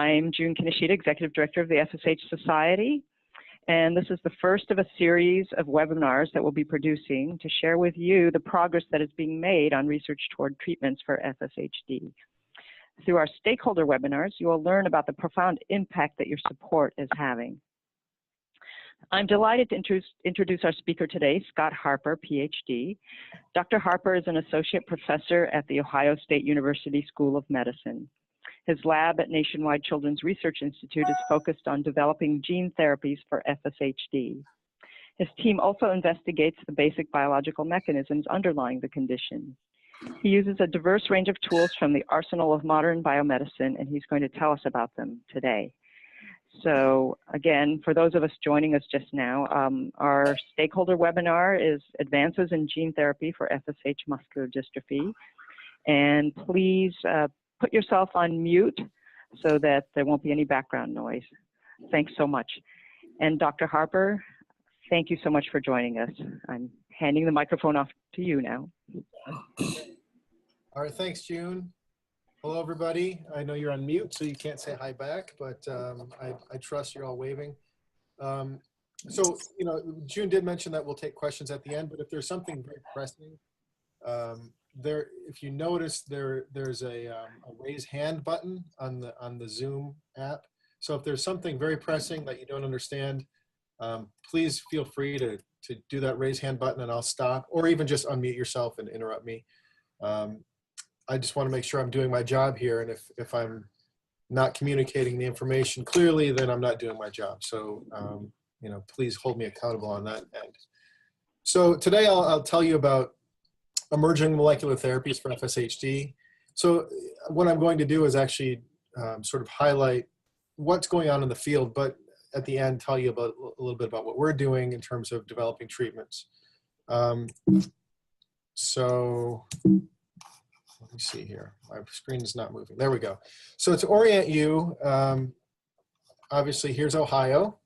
I'm June Kaneshita, Executive Director of the FSH Society, and this is the first of a series of webinars that we'll be producing to share with you the progress that is being made on research toward treatments for FSHD. Through our stakeholder webinars, you will learn about the profound impact that your support is having. I'm delighted to introduce our speaker today, Scott Harper, PhD. Dr. Harper is an associate professor at the Ohio State University School of Medicine. His lab at Nationwide Children's Research Institute is focused on developing gene therapies for FSHD. His team also investigates the basic biological mechanisms underlying the condition. He uses a diverse range of tools from the arsenal of modern biomedicine, and he's going to tell us about them today. So again, for those of us joining us just now, our stakeholder webinar is Advances in Gene Therapy for FSH Muscular Dystrophy. And please put yourself on mute so that there won't be any background noise. Thanks so much. And Dr. Harper, thank you so much for joining us. I'm handing the microphone off to you now. All right, thanks, June. Hello, everybody. I know you're on mute, so you can't say hi back, but I trust you're all waving. So, you know, June did mention that we'll take questions at the end, but if there's something very pressing, if you notice, there's a raise hand button on the Zoom app. So if there's something very pressing that you don't understand, please feel free to do that raise hand button and I'll stop, or even just unmute yourself and interrupt me. I just want to make sure I'm doing my job here, and if I'm not communicating the information clearly, then I'm not doing my job. So, you know, please hold me accountable on that end. So today I'll tell you about emerging molecular therapies for FSHD. So what I'm going to do is actually sort of highlight what's going on in the field, but at the end tell you about a little bit about what we're doing in terms of developing treatments. So let me see here. My screen is not moving. There we go. So to orient you, obviously here's Ohio,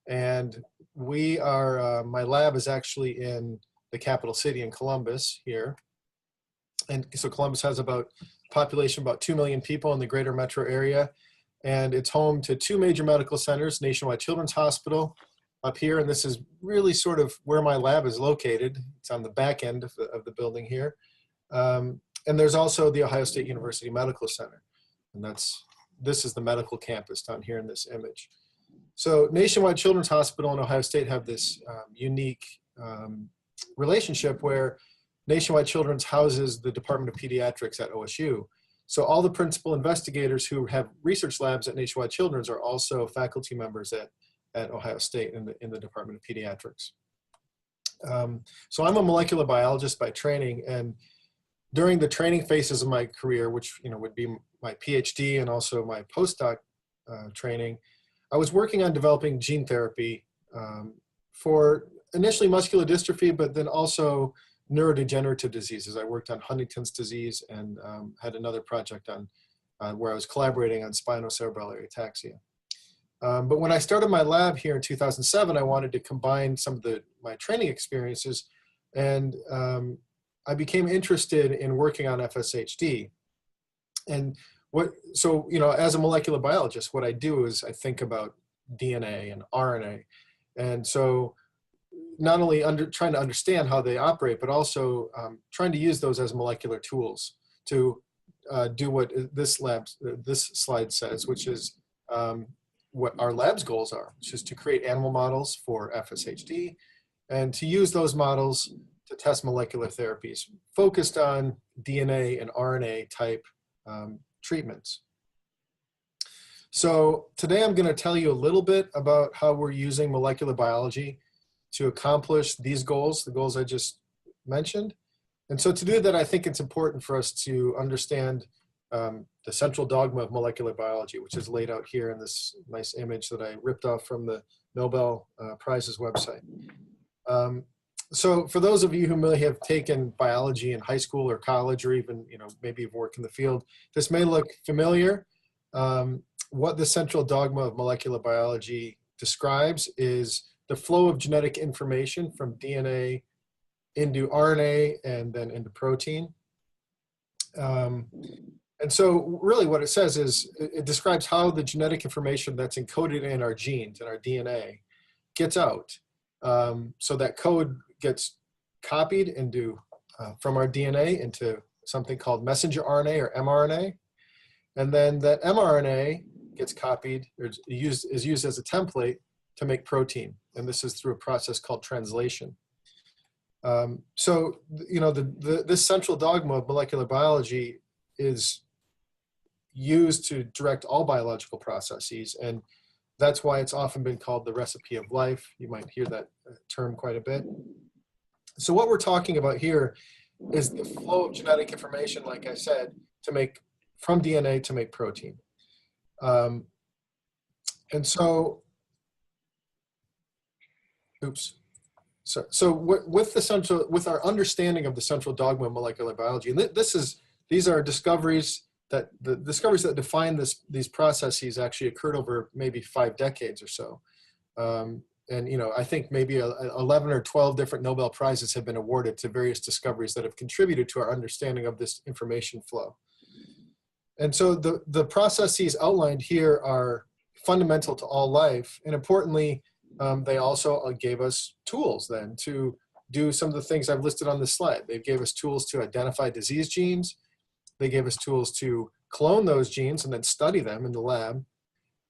and we are, my lab is actually in the capital city in Columbus here. And so Columbus has about population about 2 million people in the greater metro area. And it's home to 2 major medical centers, Nationwide Children's Hospital up here. And this is really sort of where my lab is located. It's on the back end of the building here. And there's also the Ohio State University Medical Center. And this is the medical campus down here in this image. So Nationwide Children's Hospital and Ohio State have this unique relationship where Nationwide Children's houses the Department of Pediatrics at OSU. So all the principal investigators who have research labs at Nationwide Children's are also faculty members at Ohio State in the Department of Pediatrics. So I'm a molecular biologist by training, and during the training phases of my career, which would be my PhD and also my postdoc training, I was working on developing gene therapy for initially muscular dystrophy, but then also neurodegenerative diseases. I worked on Huntington's disease and had another project on where I was collaborating on spinocerebellar ataxia. But when I started my lab here in 2007, I wanted to combine some of my training experiences, and I became interested in working on FSHD. And so as a molecular biologist, what I do is I think about DNA and RNA. And so not only trying to understand how they operate, but also trying to use those as molecular tools to do what this slide says, which is what our lab's goals are, which is to create animal models for FSHD and to use those models to test molecular therapies focused on DNA and RNA type treatments. So today I'm going to tell you a little bit about how we're using molecular biology to accomplish these goals, the goals I just mentioned. And so to do that, I think it's important for us to understand the central dogma of molecular biology, which is laid out here in this nice image that I ripped off from the Nobel Prizes website. So for those of you who may have taken biology in high school or college, or even maybe you've worked in the field, this may look familiar. What the central dogma of molecular biology describes is the flow of genetic information from DNA into RNA and then into protein. And so really what it says is, it describes how the genetic information that's encoded in our genes, in our DNA, gets out. So that code gets copied into, from our DNA into something called messenger RNA or mRNA. And then that mRNA gets copied, or is used as a template to make protein. And this is through a process called translation. So, you know, this central dogma of molecular biology is used to direct all biological processes. And that's why it's often been called the recipe of life. You might hear that term quite a bit. So what we're talking about here is the flow of genetic information, like I said, to make, from DNA to make protein. And so, oops. So with our understanding of the central dogma of molecular biology, and these are discoveries that the discoveries that define these processes actually occurred over maybe 5 decades or so. And you know, I think maybe 11 or 12 different Nobel Prizes have been awarded to various discoveries that have contributed to our understanding of this information flow. And so the processes outlined here are fundamental to all life, and importantly, they also gave us tools then to do some of the things I've listed on this slide. They gave us tools to identify disease genes. They gave us tools to clone those genes and then study them in the lab.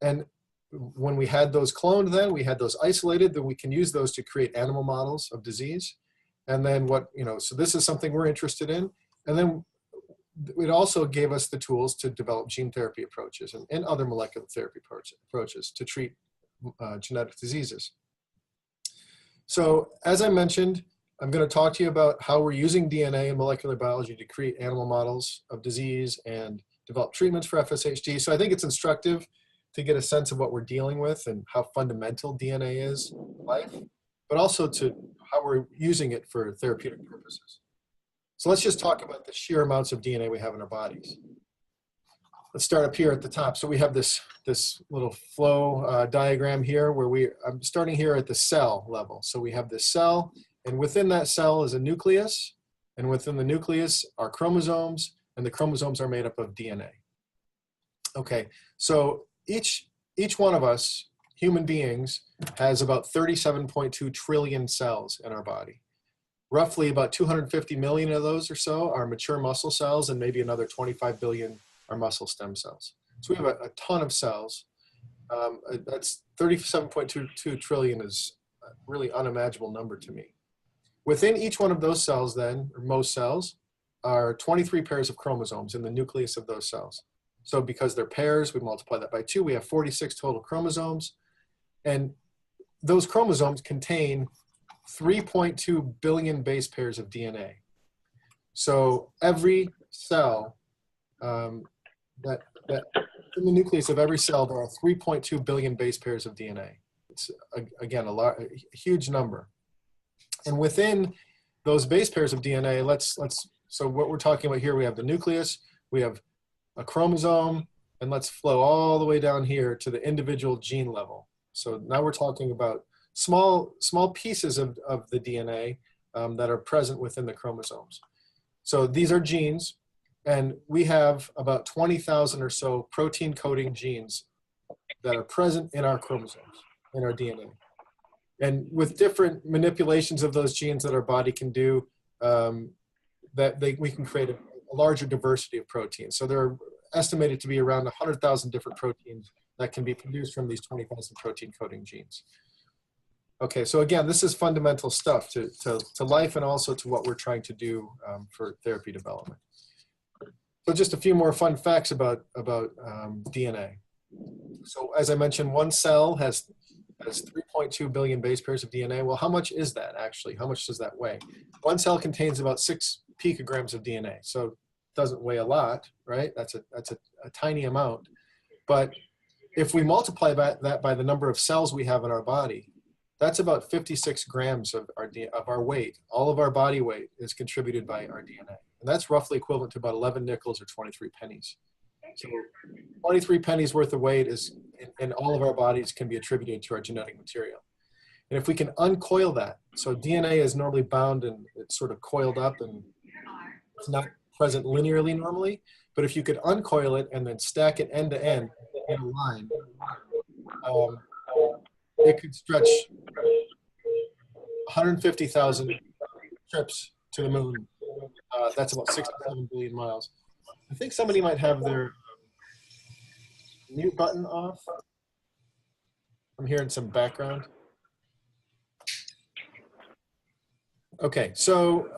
And when we had those cloned then, we had those isolated, then we can use those to create animal models of disease. And then so this is something we're interested in. And then it also gave us the tools to develop gene therapy approaches and other molecular therapy approaches to treat genetic diseases. So as I mentioned, I'm going to talk to you about how we're using DNA and molecular biology to create animal models of disease and develop treatments for FSHD. So I think it's instructive to get a sense of what we're dealing with and how fundamental DNA is in life, but also to how we're using it for therapeutic purposes. So let's just talk about the sheer amounts of DNA we have in our bodies. Let's start up here at the top. So we have this little flow diagram here where I'm starting here at the cell level. So we have this cell, and within that cell is a nucleus, and within the nucleus are chromosomes, and the chromosomes are made up of DNA. Okay, so each one of us, human beings, has about 37.2 trillion cells in our body. Roughly about 250 million of those or so are mature muscle cells, and maybe another 25 billion are muscle stem cells. So we have a ton of cells. That's 37.22 trillion is a really unimaginable number to me. Within each one of those cells then, or most cells, are 23 pairs of chromosomes in the nucleus of those cells. So because they're pairs, we multiply that by 2, we have 46 total chromosomes. And those chromosomes contain 3.2 billion base pairs of DNA. So every cell, that in the nucleus of every cell, there are 3.2 billion base pairs of DNA. It's, again, a huge number. And within those base pairs of DNA, so what we're talking about here, we have the nucleus, we have a chromosome, and let's flow all the way down here to the individual gene level. So now we're talking about small pieces of the DNA that are present within the chromosomes. So these are genes, and we have about 20,000 or so protein coding genes that are present in our chromosomes, in our DNA. And with different manipulations of those genes that our body can do, we can create a larger diversity of proteins. So there are estimated to be around 100,000 different proteins that can be produced from these 20,000 protein coding genes. Okay, so again, this is fundamental stuff to life and also to what we're trying to do for therapy development. So just a few more fun facts about DNA. So as I mentioned, one cell has 3.2 billion base pairs of DNA. Well, how much is that actually? How much does that weigh? One cell contains about 6 picograms of DNA. So it doesn't weigh a lot, right? That's a tiny amount. But if we multiply that by the number of cells we have in our body, that's about 56 grams of our weight. All of our body weight is contributed by our DNA. And that's roughly equivalent to about 11 nickels or 23 pennies. So 23 pennies worth of weight is in all of our bodies can be attributed to our genetic material. And if we can uncoil that, so DNA is normally bound and it's sort of coiled up and it's not present linearly normally. But if you could uncoil it and then stack it end to end in a line, it could stretch 150,000 trips to the moon. That's about 67 billion miles. I think somebody might have their mute button off. I'm hearing some background. Okay, so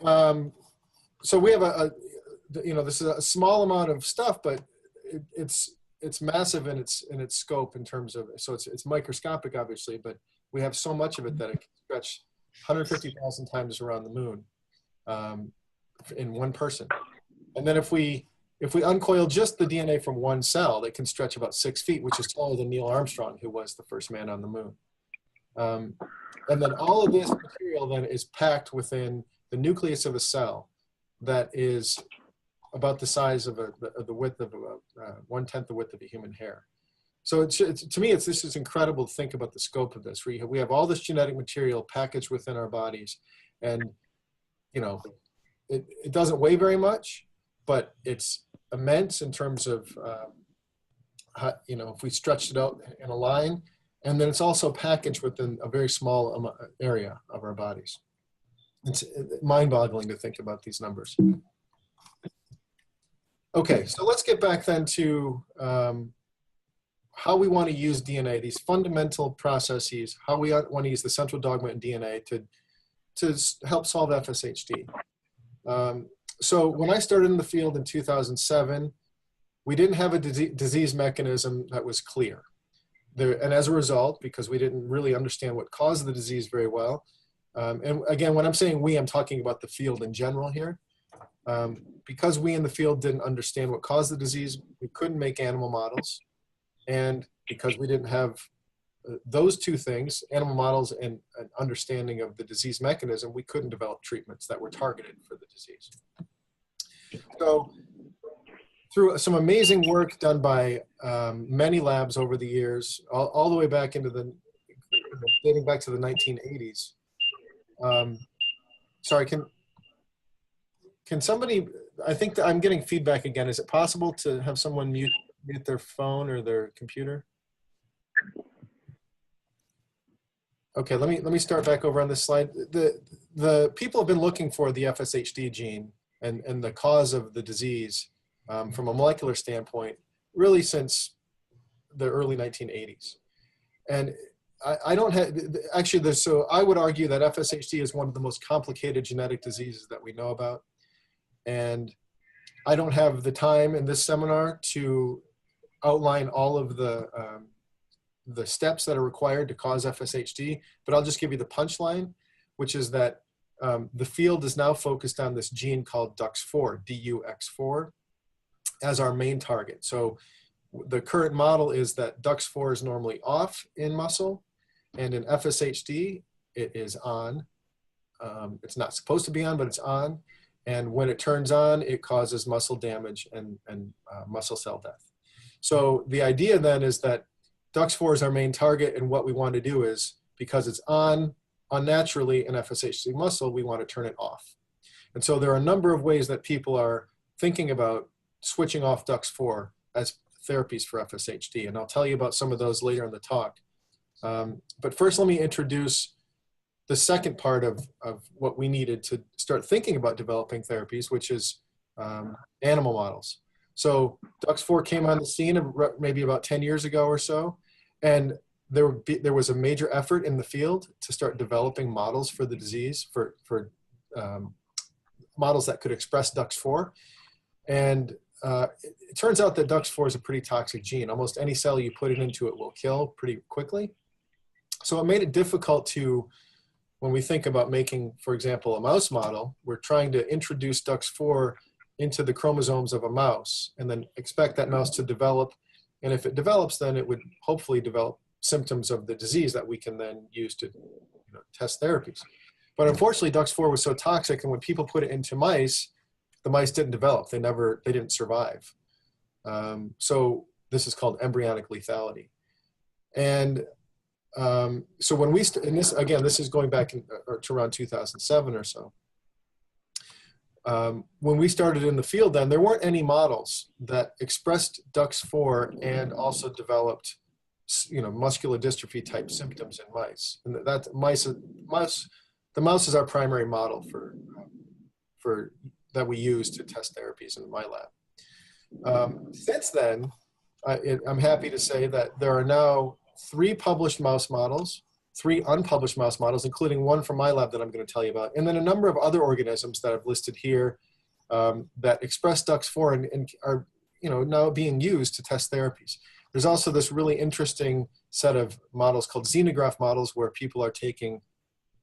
so we have this is a small amount of stuff, but it's massive in its scope in terms of, so it's microscopic obviously, but we have so much of it that it can stretch 150,000 times around the moon in one person. And then if we uncoil just the DNA from one cell, it can stretch about 6 feet, which is taller than Neil Armstrong, who was the first man on the moon. And then all of this material then is packed within the nucleus of a cell that is about the size of the width of about 1/10 the width of a human hair. So to me, this is incredible to think about the scope of this. We have all this genetic material packaged within our bodies, and it doesn't weigh very much, but it's immense in terms of if we stretched it out in a line. And then it's also packaged within a very small area of our bodies. It's mind-boggling to think about these numbers. Okay, so let's get back then to how we want to use DNA, these fundamental processes, how we want to use the central dogma in DNA to help solve FSHD. So when I started in the field in 2007, we didn't have a disease mechanism that was clear. And as a result, because we didn't really understand what caused the disease very well, and again, when I'm saying we, I'm talking about the field in general here. Because we in the field didn't understand what caused the disease, we couldn't make animal models. And because we didn't have those two things, animal models and an understanding of the disease mechanism, we couldn't develop treatments that were targeted for the disease. So through some amazing work done by many labs over the years, all the way back into dating back to the 1980s. Sorry, can somebody, I think that I'm getting feedback again. Is it possible to have someone mute their phone or their computer? Okay, let me start back over on this slide. The people have been looking for the FSHD gene and the cause of the disease from a molecular standpoint, really since the early 1980s. And I don't have, actually, so I would argue that FSHD is one of the most complicated genetic diseases that we know about. And I don't have the time in this seminar to outline all of the steps that are required to cause FSHD, but I'll just give you the punchline, which is that the field is now focused on this gene called DUX4, DUX4, as our main target. So the current model is that DUX4 is normally off in muscle, and in FSHD, it is on. It's not supposed to be on, but it's on. And when it turns on, it causes muscle damage and muscle cell death. So the idea then is that DUX4 is our main target, and what we want to do is, because it's on unnaturally in FSHD muscle, we want to turn it off. And so there are a number of ways that people are thinking about switching off DUX4 as therapies for FSHD, and I'll tell you about some of those later in the talk. But first, let me introduce the second part of what we needed to start thinking about developing therapies, which is animal models. So DUX4 came on the scene maybe about 10 years ago or so, and there was a major effort in the field to start developing models for the disease, for models that could express DUX4. And it turns out that DUX4 is a pretty toxic gene. Almost any cell you put it into, it will kill pretty quickly. So it made it difficult to, when we think about making, for example, a mouse model, we're trying to introduce DUX4 into the chromosomes of a mouse and then expect that mouse to develop. And if it develops, then it would hopefully develop symptoms of the disease that we can then use to test therapies. But unfortunately, DUX4 was so toxic, and when people put it into mice, the mice didn't develop. They didn't survive. So this is called embryonic lethality. And so when we, and this, again, this is going back to around 2007 or so. when we started in the field then, there weren't any models that expressed DUX4 and also developed, muscular dystrophy type symptoms in mice. And the mouse is our primary model for that we use to test therapies in my lab. Since then, I'm happy to say that there are now 3 published mouse models, 3 unpublished mouse models, including one from my lab that I'm going to tell you about, and then a number of other organisms that I've listed here that express DUX4 and are now being used to test therapies. There's also this really interesting set of models called xenograft models where people are taking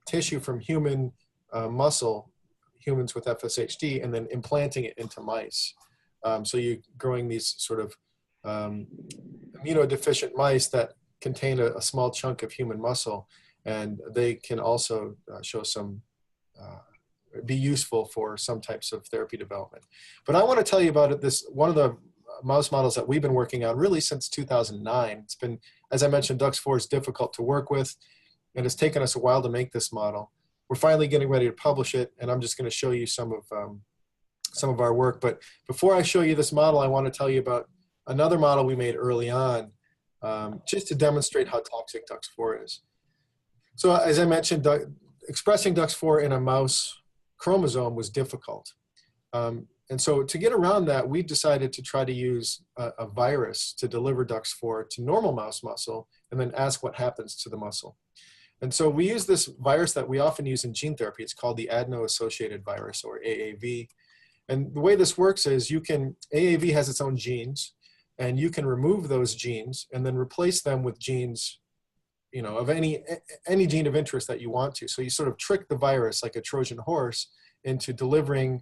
tissue from human muscle, humans with FSHD, and then implanting it into mice. So you're growing these sort of immunodeficient mice that contain a small chunk of human muscle, and they can also show some, be useful for some types of therapy development. But I want to tell you about one of the mouse models that we've been working on really since 2009. It's been, as I mentioned, DUX4 is difficult to work with, and it's taken us a while to make this model. We're finally getting ready to publish it, and I'm just going to show you some of our work. But before I show you this model, I want to tell you about another model we made early on, just to demonstrate how toxic DUX4 is. So as I mentioned, expressing DUX4 in a mouse chromosome was difficult. And so to get around that, we decided to try to use a virus to deliver DUX4 to normal mouse muscle and then ask what happens to the muscle. And so we use this virus that we often use in gene therapy. It's called the Adeno-associated virus, or AAV. And the way this works is AAV has its own genes, and you can remove those genes and then replace them with genes, of any gene of interest that you want to. So you sort of trick the virus like a Trojan horse into delivering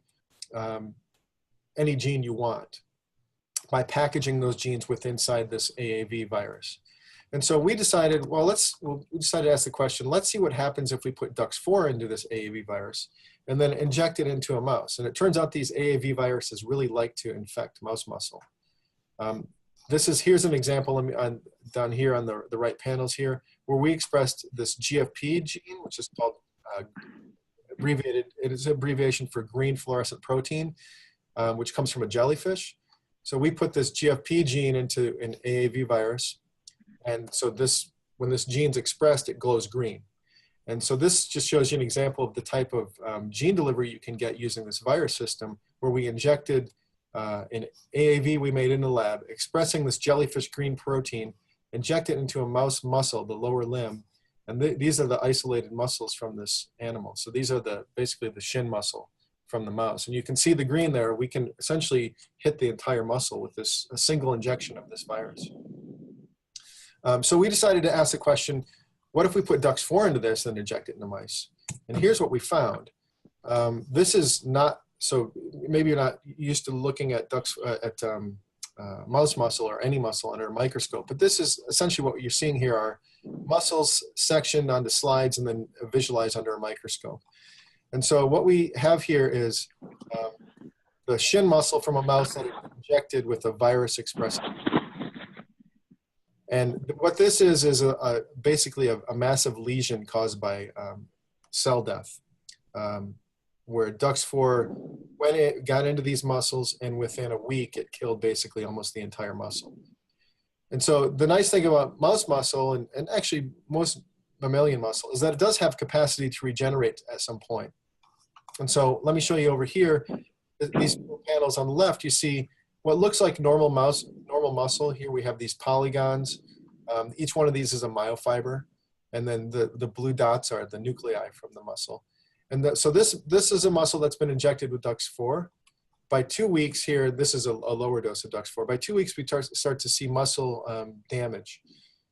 any gene you want by packaging those genes inside this AAV virus. And so we decided, we decided to ask the question, let's see what happens if we put DUX4 into this AAV virus and then inject it into a mouse. And it turns out these AAV viruses really like to infect mouse muscle. Here's an example down here on the right panels here, where we expressed this GFP gene, which is called abbreviated, it is an abbreviation for green fluorescent protein, which comes from a jellyfish. So we put this GFP gene into an AAV virus. And so when this gene's expressed, it glows green. And so this just shows you an example of the type of gene delivery you can get using this virus system, where we injected an AAV we made in the lab, expressing this jellyfish green protein, inject it into a mouse muscle, the lower limb. And these are the isolated muscles from this animal. So these are basically the shin muscle from the mouse. And you can see the green there. We can essentially hit the entire muscle with a single injection of this virus. So we decided to ask the question, what if we put DUX4 into this and inject it in the mice? And here's what we found. This is not, so maybe you're not used to looking at mouse muscle or any muscle under a microscope, but this is essentially what you're seeing here are muscles sectioned onto slides and then visualized under a microscope. And so what we have here is the shin muscle from a mouse that is injected with a virus expressing. And what this is basically a massive lesion caused by cell death, where DUX4, when it got into these muscles, and within a week, it killed basically almost the entire muscle. And so the nice thing about mouse muscle, and actually most mammalian muscle, is that it does have capacity to regenerate at some point. And so let me show you over here, these panels on the left, you see what looks like normal muscle. Here we have these polygons. Each one of these is a myofiber. And then the blue dots are the nuclei from the muscle. And so this is a muscle that's been injected with DUX4. By 2 weeks here, this is a lower dose of DUX4. By 2 weeks, we start to see muscle damage.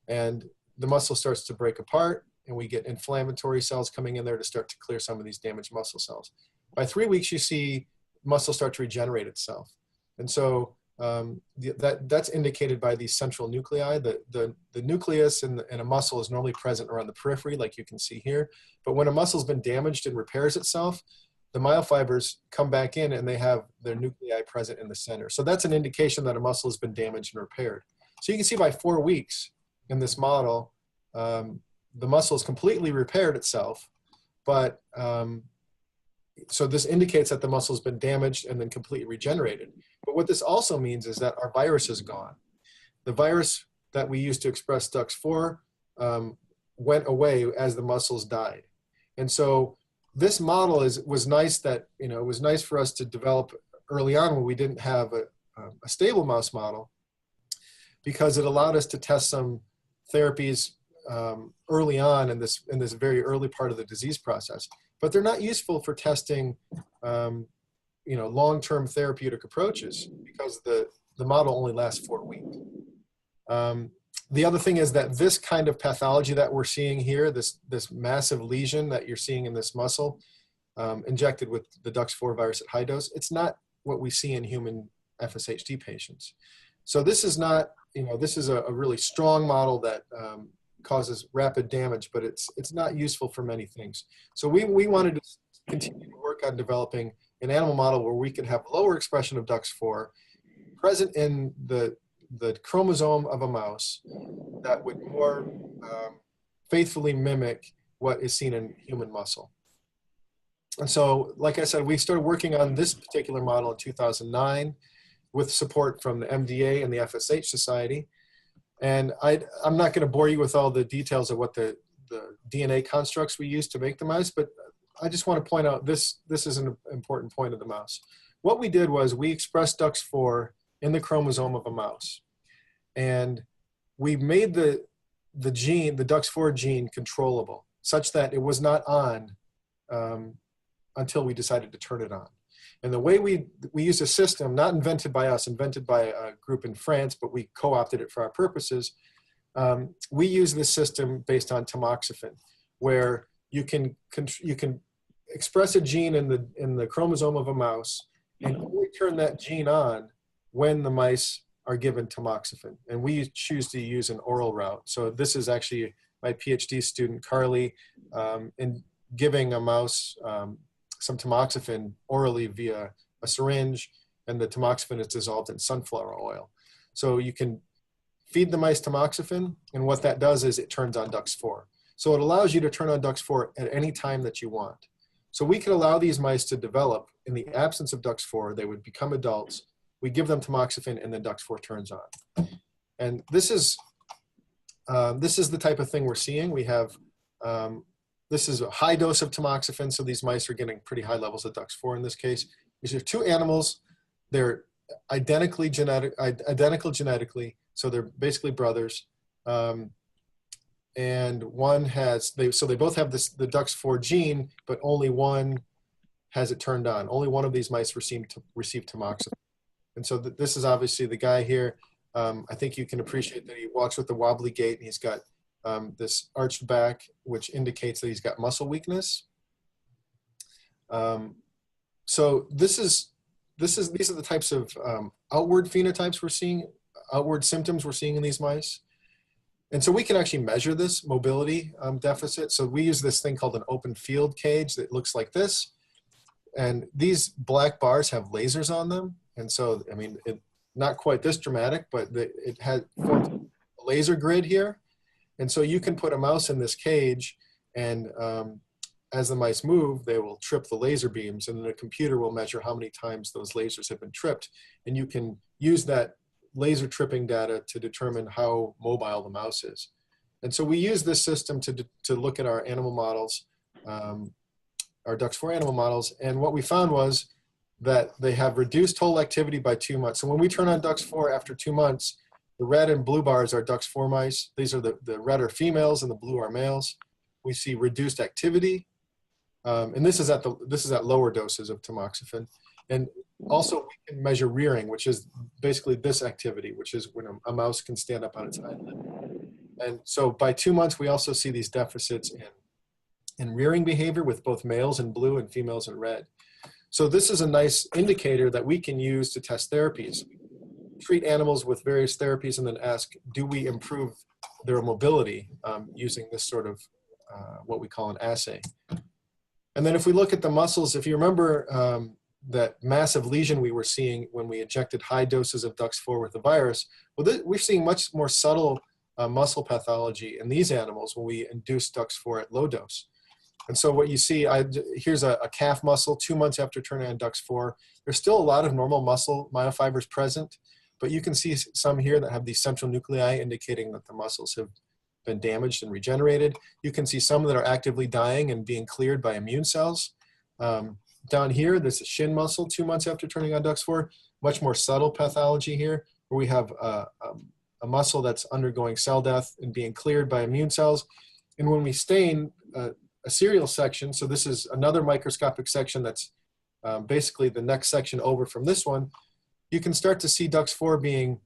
And the muscle starts to break apart, and we get inflammatory cells coming in there to start to clear some of these damaged muscle cells. By 3 weeks, you see muscle start to regenerate itself. And so that's indicated by these central nuclei. The nucleus in a muscle is normally present around the periphery, like you can see here. But when a muscle's been damaged and repairs itself, the myofibers come back in and they have their nuclei present in the center. So that's an indication that a muscle has been damaged and repaired. So you can see by 4 weeks in this model, the muscle has completely repaired itself, but so this indicates that the muscle has been damaged and then completely regenerated. But what this also means is that our virus is gone. The virus that we used to express DUX4 went away as the muscles died. And so this model was nice that, it was nice for us to develop early on when we didn't have a stable mouse model, because it allowed us to test some therapies early on in this very early part of the disease process. But they're not useful for testing, long-term therapeutic approaches, because the model only lasts 4 weeks. The other thing is that this kind of pathology that we're seeing here, this massive lesion that you're seeing in this muscle, injected with the DUX4 virus at high dose, it's not what we see in human FSHD patients. So this is not, this is a really strong model that causes rapid damage, but it's not useful for many things. So we wanted to continue to work on developing an animal model where we could have lower expression of DUX4 present in the chromosome of a mouse that would more faithfully mimic what is seen in human muscle. And so, like I said, we started working on this particular model in 2009 with support from the MDA and the FSH Society. And I'm not going to bore you with all the details of what the DNA constructs we use to make the mouse, but I just want to point out this is an important point of the mouse. What we did was we expressed DUX4 in the chromosome of a mouse. And we made the gene, the DUX4 gene, controllable, such that it was not on until we decided to turn it on. And the way we used a system, not invented by us, invented by a group in France, but we co-opted it for our purposes. We use this system based on tamoxifen, where you can express a gene in the chromosome of a mouse and only turn that gene on when the mice are given tamoxifen. And we choose to use an oral route. So this is actually my PhD student, Carly, in giving a mouse some tamoxifen orally via a syringe, and the tamoxifen is dissolved in sunflower oil. So you can feed the mice tamoxifen, and what that does is it turns on DUX4. So it allows you to turn on DUX4 at any time that you want. So we could allow these mice to develop in the absence of DUX4. They would become adults. We give them tamoxifen, and then DUX4 turns on. And this is the type of thing we're seeing. We have, this is a high dose of tamoxifen, so these mice are getting pretty high levels of DUX4 in this case. These are two animals. They're identical genetically, so they're basically brothers. And one has, so they both have the DUX4 gene, but only one has it turned on. Only one of these mice received tamoxifen. And so this is obviously the guy here. I think you can appreciate that he walks with a wobbly gait, and he's got this arched back, which indicates that he's got muscle weakness. So these are the types of outward phenotypes we're seeing, outward symptoms we're seeing in these mice. And so we can actually measure this mobility deficit. So we use this thing called an open field cage that looks like this. And these black bars have lasers on them. And so, I mean, not quite this dramatic, but it has a laser grid here. And so you can put a mouse in this cage, and as the mice move, they will trip the laser beams, and then the computer will measure how many times those lasers have been tripped. And you can use that laser tripping data to determine how mobile the mouse is. And so we use this system to look at our animal models, our DUX4 animal models. And what we found was that they have reduced total activity by 2 months. So when we turn on DUX4 after 2 months, the red and blue bars are DUX4 mice. These are the red are females and the blue are males. We see reduced activity. And this is at lower doses of tamoxifen. And also we can measure rearing, which is basically this activity, which is when a mouse can stand up on its hind leg. And so by 2 months, we also see these deficits in rearing behavior with both males in blue and females in red. So this is a nice indicator that we can use to test therapies. Treat animals with various therapies and then ask, do we improve their mobility using this sort of what we call an assay. And then if we look at the muscles, if you remember that massive lesion we were seeing when we injected high doses of DUX4 with the virus, well, we're seeing much more subtle muscle pathology in these animals when we induce DUX4 at low dose. And so what you see, here's a calf muscle 2 months after turning on DUX4. There's still a lot of normal muscle myofibers present, but you can see some here that have these central nuclei indicating that the muscles have been damaged and regenerated. You can see some that are actively dying and being cleared by immune cells. Down here, there's a shin muscle 2 months after turning on DUX4, much more subtle pathology here, where we have a muscle that's undergoing cell death and being cleared by immune cells. And when we stain a serial section, so this is another microscopic section that's basically the next section over from this one, you can start to see DUX4 being,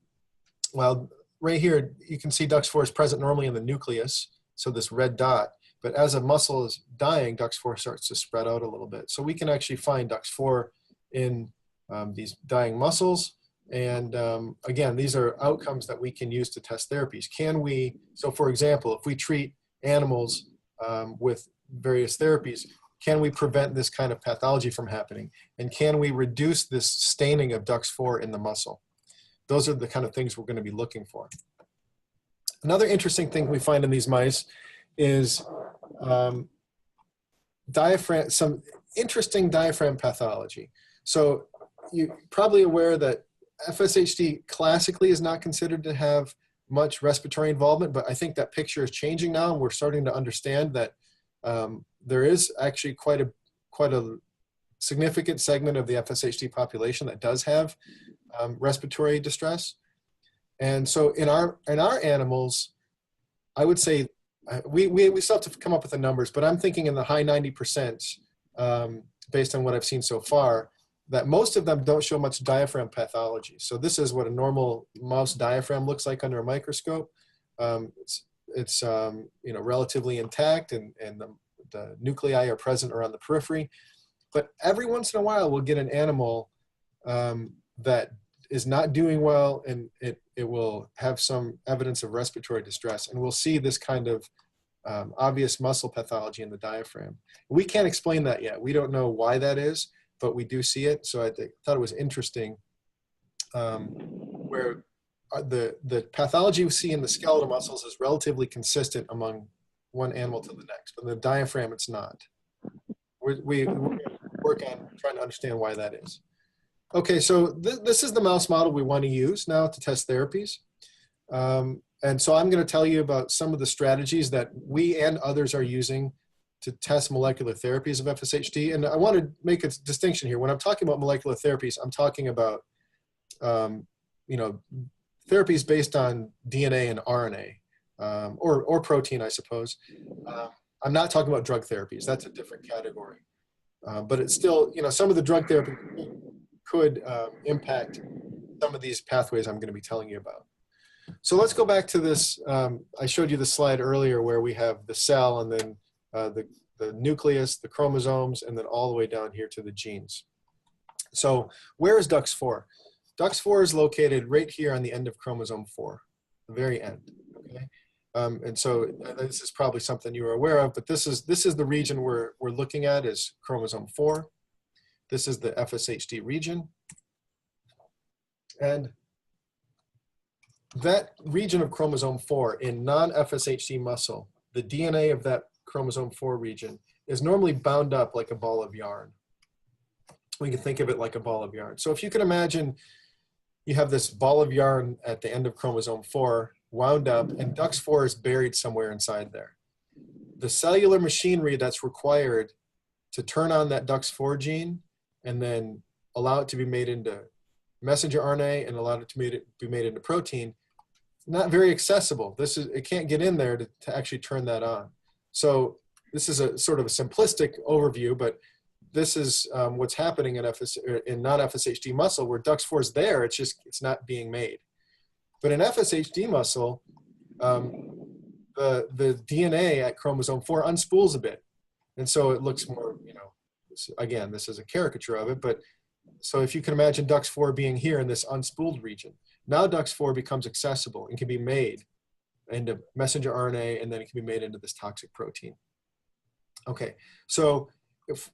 well, right here, you can see DUX4 is present normally in the nucleus, so this red dot. But as a muscle is dying, DUX4 starts to spread out a little bit. So we can actually find DUX4 in these dying muscles. And again, these are outcomes that we can use to test therapies. Can we, so for example, if we treat animals with various therapies, can we prevent this kind of pathology from happening? And can we reduce this staining of DUX4 in the muscle? Those are the kind of things we're going to be looking for. Another interesting thing we find in these mice is some interesting diaphragm pathology. So you're probably aware that FSHD classically is not considered to have much respiratory involvement, but I think that picture is changing now, and we're starting to understand that there is actually quite a significant segment of the FSHD population that does have respiratory distress. And so in our animals, I would say we still have to come up with the numbers, but I'm thinking in the high 90% based on what I've seen so far, that most of them don't show much diaphragm pathology. So this is what a normal mouse diaphragm looks like under a microscope. It's you know, relatively intact, and the nuclei are present around the periphery. But every once in a while, we'll get an animal that is not doing well, and it will have some evidence of respiratory distress, and we'll see this kind of obvious muscle pathology in the diaphragm. We can't explain that yet. We don't know why that is, but we do see it. So I thought it was interesting where the pathology we see in the skeletal muscles is relatively consistent among one animal to the next, but in the diaphragm it's not. We work on trying to understand why that is. Okay, so this is the mouse model we want to use now to test therapies. And so I'm going to tell you about some of the strategies that we and others are using to test molecular therapies of FSHD. And I want to make a distinction here. When I'm talking about molecular therapies, I'm talking about you know, therapies based on DNA and RNA, or protein, I suppose. I'm not talking about drug therapies. That's a different category. But it's still, you know, some of the drug therapy could impact some of these pathways I'm going to be telling you about. So let's go back to this. I showed you the slide earlier where we have the cell, and then the nucleus, the chromosomes, and then all the way down here to the genes. So where is DUX4? DUX4 is located right here on the end of chromosome 4, the very end. Okay? And so this is probably something you were aware of, but this is the region we're looking at is chromosome 4. This is the FSHD region. And that region of chromosome 4 in non-FSHD muscle, the DNA of that chromosome 4 region is normally bound up like a ball of yarn. We can think of it like a ball of yarn. So if you can imagine you have this ball of yarn at the end of chromosome 4 wound up, and DUX4 is buried somewhere inside there. The cellular machinery that's required to turn on that DUX4 gene and then allow it to be made into messenger RNA and allow it to be made into protein, not very accessible. It can't get in there to actually turn that on. So this is a sort of a simplistic overview, but this is what's happening in non-FSHD muscle, where DUX4 is there, it's not being made. But in FSHD muscle, the DNA at chromosome 4 unspools a bit. And so it looks more, you know, again, this is a caricature of it, but so if you can imagine DUX4 being here in this unspooled region, now DUX4 becomes accessible and can be made into messenger RNA, and then it can be made into this toxic protein. Okay, so if,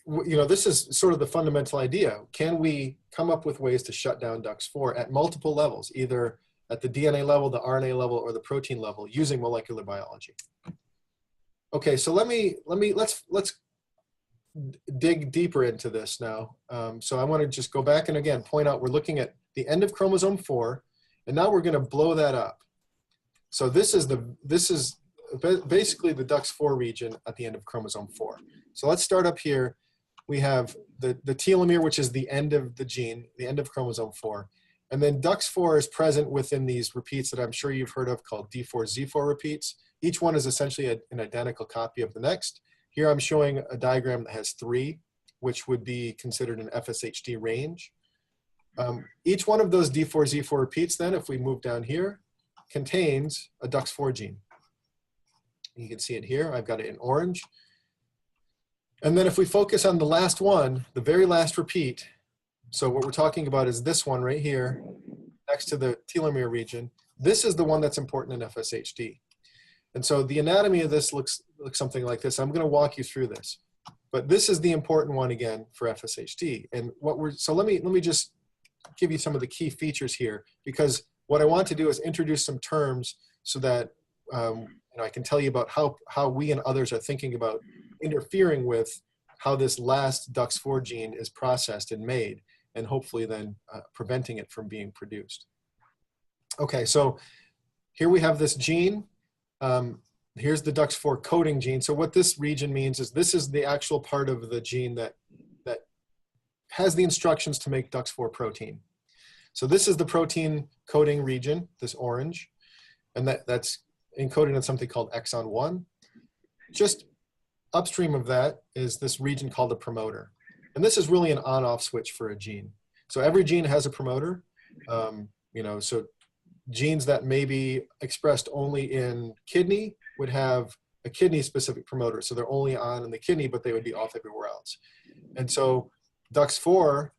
you know, this is sort of the fundamental idea. Can we come up with ways to shut down DUX4 at multiple levels, either at the DNA level, the RNA level, or the protein level, using molecular biology? Okay, so let's dig deeper into this now. So I want to just go back and again point out we're looking at the end of chromosome 4, and now we're going to blow that up. So this is basically the DUX4 region at the end of chromosome 4. So let's start up here. We have the telomere, which is the end of the gene, the end of chromosome 4. And then DUX4 is present within these repeats that I'm sure you've heard of called D4Z4 repeats. Each one is essentially an identical copy of the next. Here I'm showing a diagram that has 3, which would be considered an FSHD range. Each one of those D4Z4 repeats then, if we move down here, contains a DUX4 gene. You can see it here. I've got it in orange. And then if we focus on the last one, the very last repeat, so what we're talking about is this one right here, next to the telomere region. This is the one that's important in FSHD. And so the anatomy of this looks something like this. I'm going to walk you through this. But this is the important one again for FSHD. And so let me just give you some of the key features here, because what I want to do is introduce some terms so that I can tell you about how we and others are thinking about interfering with how this last DUX4 gene is processed and made, and hopefully then preventing it from being produced. Okay, so here we have this gene. Here's the DUX4 coding gene. So what this region means is this is the actual part of the gene that has the instructions to make DUX4 protein. So this is the protein coding region, this orange, and that's encoded in something called exon 1. Just upstream of that is this region called the promoter. And this is really an on-off switch for a gene. So every gene has a promoter. So genes that may be expressed only in kidney would have a kidney-specific promoter. So they're only on in the kidney, but they would be off everywhere else. And so DUX4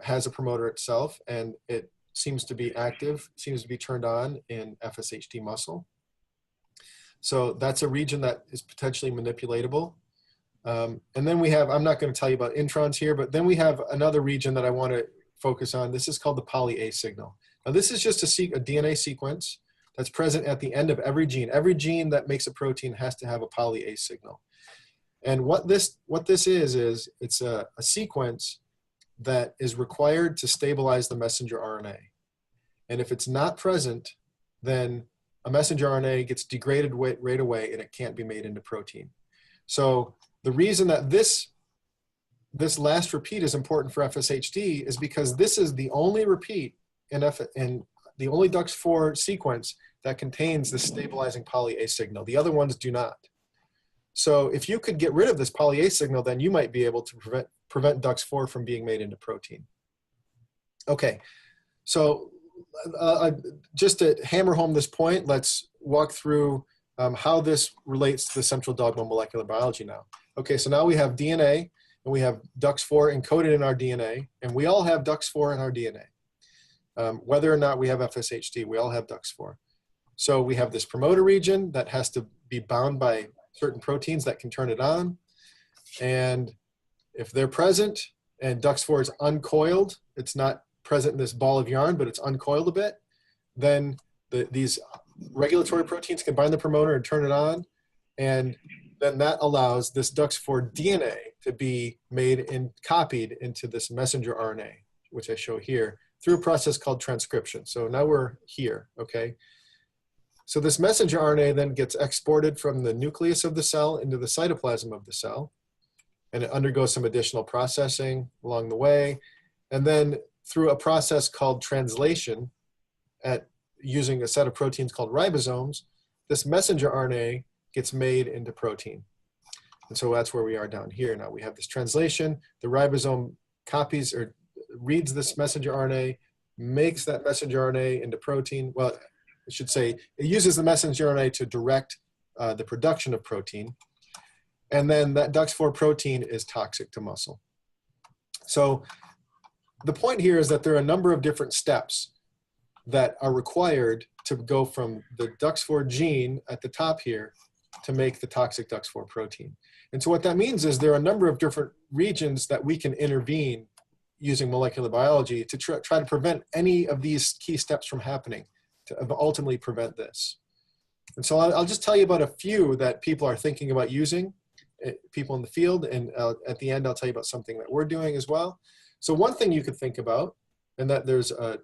has a promoter itself, and it seems to be active, seems to be turned on in FSHD muscle. So that's a region that is potentially manipulatable. And then we have, I'm not going to tell you about introns here, but then we have another region that I want to focus on. This is called the poly-A signal. Now this is just a DNA sequence that's present at the end of every gene. Every gene that makes a protein has to have a poly-A signal. And what this is it's a sequence that is required to stabilize the messenger RNA. And if it's not present, then a messenger RNA gets degraded right away and it can't be made into protein. So the reason that this last repeat is important for FSHD is because this is the only repeat in the only DUX4 sequence that contains the stabilizing poly-A signal. The other ones do not. So if you could get rid of this poly-A signal, then you might be able to prevent DUX4 from being made into protein. Okay, so just to hammer home this point, let's walk through how this relates to the central dogma of molecular biology now. Okay, so now we have DNA, and we have DUX4 encoded in our DNA, and we all have DUX4 in our DNA. Whether or not we have FSHD, we all have DUX4. So we have this promoter region that has to be bound by certain proteins that can turn it on. And if they're present and DUX4 is uncoiled, it's not present in this ball of yarn, but it's uncoiled a bit, then these regulatory proteins can bind the promoter and turn it on. And then that allows this DUX4 DNA to be made and copied into this messenger RNA, which I show here, through a process called transcription. So now we're here, okay? So this messenger RNA then gets exported from the nucleus of the cell into the cytoplasm of the cell, and it undergoes some additional processing along the way. And then through a process called translation, using a set of proteins called ribosomes, this messenger RNA gets made into protein. And so that's where we are down here. Now we have this translation, the ribosome copies or reads this messenger RNA, makes that messenger RNA into protein. Well, I should say it uses the messenger RNA to direct the production of protein. And then that DUX4 protein is toxic to muscle. So the point here is that there are a number of different steps that are required to go from the DUX4 gene at the top here to make the toxic DUX4 protein. And so what that means is there are a number of different regions that we can intervene using molecular biology to try to prevent any of these key steps from happening, to ultimately prevent this. And so I'll just tell you about a few that people are thinking about using, people in the field, and at the end I'll tell you about something that we're doing as well. So one thing you could think about, and that there's a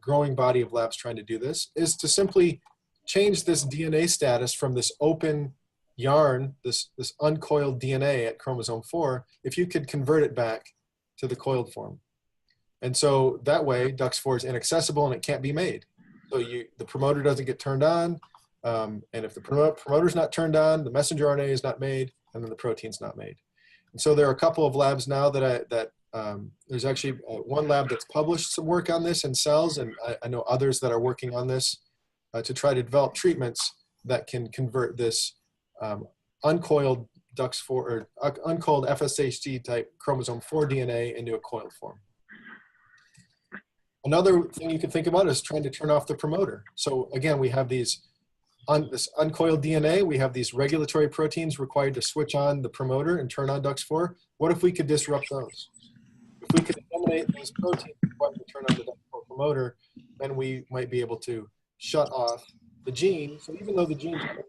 growing body of labs trying to do this, is to simply change this DNA status from this open yarn, this uncoiled DNA at chromosome 4, if you could convert it back to the coiled form. And so that way DUX4 is inaccessible and it can't be made. So the promoter doesn't get turned on, and if the promoter's not turned on, the messenger RNA is not made, and then the protein's not made. And so there are a couple of labs now that there's actually one lab that's published some work on this in Cells, and I know others that are working on this to try to develop treatments that can convert this uncoiled DUX4 or uncoiled FSHD type chromosome 4 DNA into a coiled form. Another thing you can think about is trying to turn off the promoter. So again, we have this uncoiled DNA, we have these regulatory proteins required to switch on the promoter and turn on DUX4. What if we could disrupt those? If we could eliminate those proteins required to turn on the DUX4 promoter, then we might be able to shut off the gene. So even though the gene's open,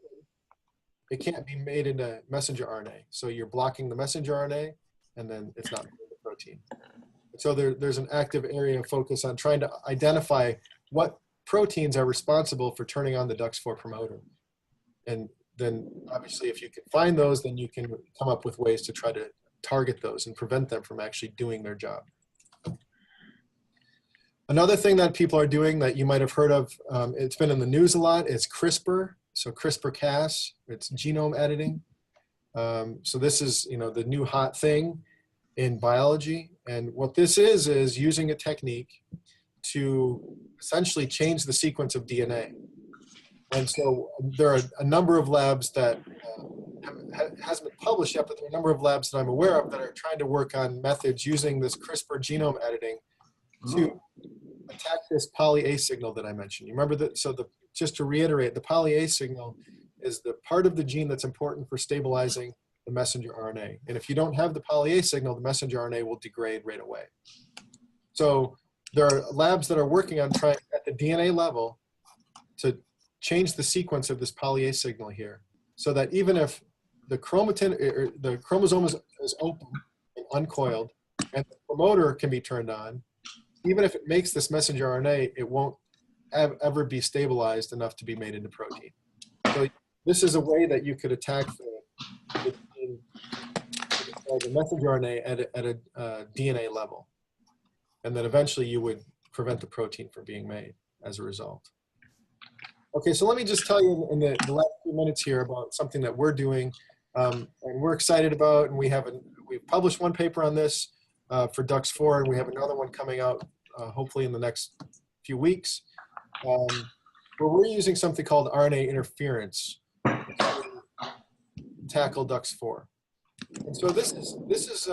it can't be made into messenger RNA. So you're blocking the messenger RNA, and then it's not made the protein. So there's an active area of focus on trying to identify what proteins are responsible for turning on the DUX4 promoter. And then obviously if you can find those, then you can come up with ways to try to target those and prevent them from actually doing their job. Another thing that people are doing that you might have heard of, it's been in the news a lot, is CRISPR. So CRISPR-Cas, it's genome editing. So this is, the new hot thing in biology. And what this is using a technique to essentially change the sequence of DNA. And so there are a number of labs that hasn't been published yet, but there are a number of labs that I'm aware of that are trying to work on methods using this CRISPR genome editing to attack this poly-A signal that I mentioned. You remember that? So just to reiterate, the poly-A signal is the part of the gene that's important for stabilizing the messenger RNA. And if you don't have the poly-A signal, the messenger RNA will degrade right away. So there are labs that are working on trying at the DNA level to change the sequence of this poly-A signal here, so that even if the chromatin or the chromosome is open and uncoiled, and the promoter can be turned on, even if it makes this messenger RNA, it won't ever be stabilized enough to be made into protein. So this is a way that you could attack the messenger RNA at a DNA level. And then eventually you would prevent the protein from being made as a result. Okay, so let me just tell you in the last few minutes here about something that we're doing and we're excited about. And we've published one paper on this for DUX4, and we have another one coming out hopefully in the next few weeks. Where we're using something called RNA Interference to tackle DUX4. And so this is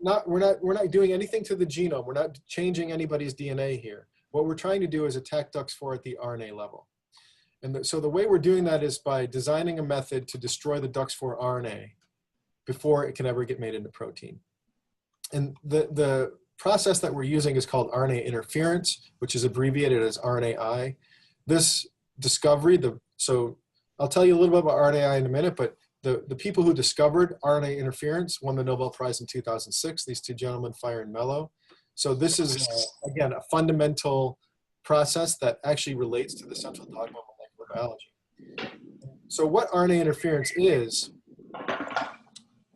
we're not doing anything to the genome. We're not changing anybody's DNA here. What we're trying to do is attack DUX4 at the RNA level. And so the way we're doing that is by designing a method to destroy the DUX4 RNA before it can ever get made into protein. And the process that we're using is called RNA interference, which is abbreviated as RNAi. This discovery, so I'll tell you a little bit about RNAi in a minute, but the people who discovered RNA interference won the Nobel Prize in 2006, these two gentlemen, Fire and Mello. So this is, again, a fundamental process that actually relates to the central dogma of molecular biology. So what RNA interference is,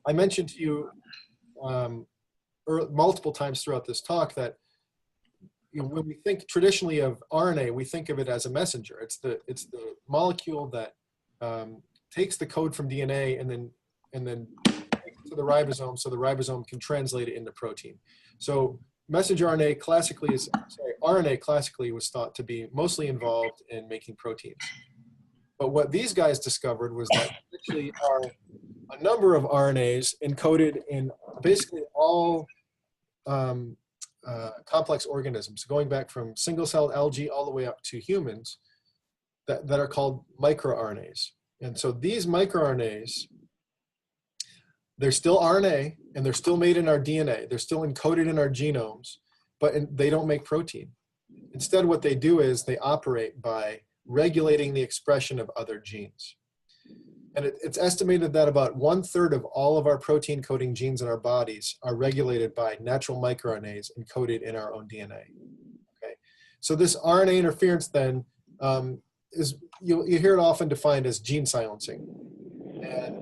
I mentioned to you multiple times throughout this talk that when we think traditionally of RNA, we think of it as a messenger. It's the molecule that takes the code from DNA and then takes it to the ribosome so the ribosome can translate it into protein. So messenger RNA classically RNA classically was thought to be mostly involved in making proteins. But what these guys discovered was that actually are a number of RNAs encoded in basically all complex organisms, going back from single-celled algae all the way up to humans, that are called MicroRNAs. And so these MicroRNAs, they're still RNA, and they're still made in our DNA. They're still encoded in our genomes, but they don't make protein. Instead, what they do is they operate by regulating the expression of other genes. And it's estimated that about 1/3 of all of our protein coding genes in our bodies are regulated by natural microRNAs encoded in our own DNA. Okay, so this RNA interference then you hear it often defined as gene silencing. And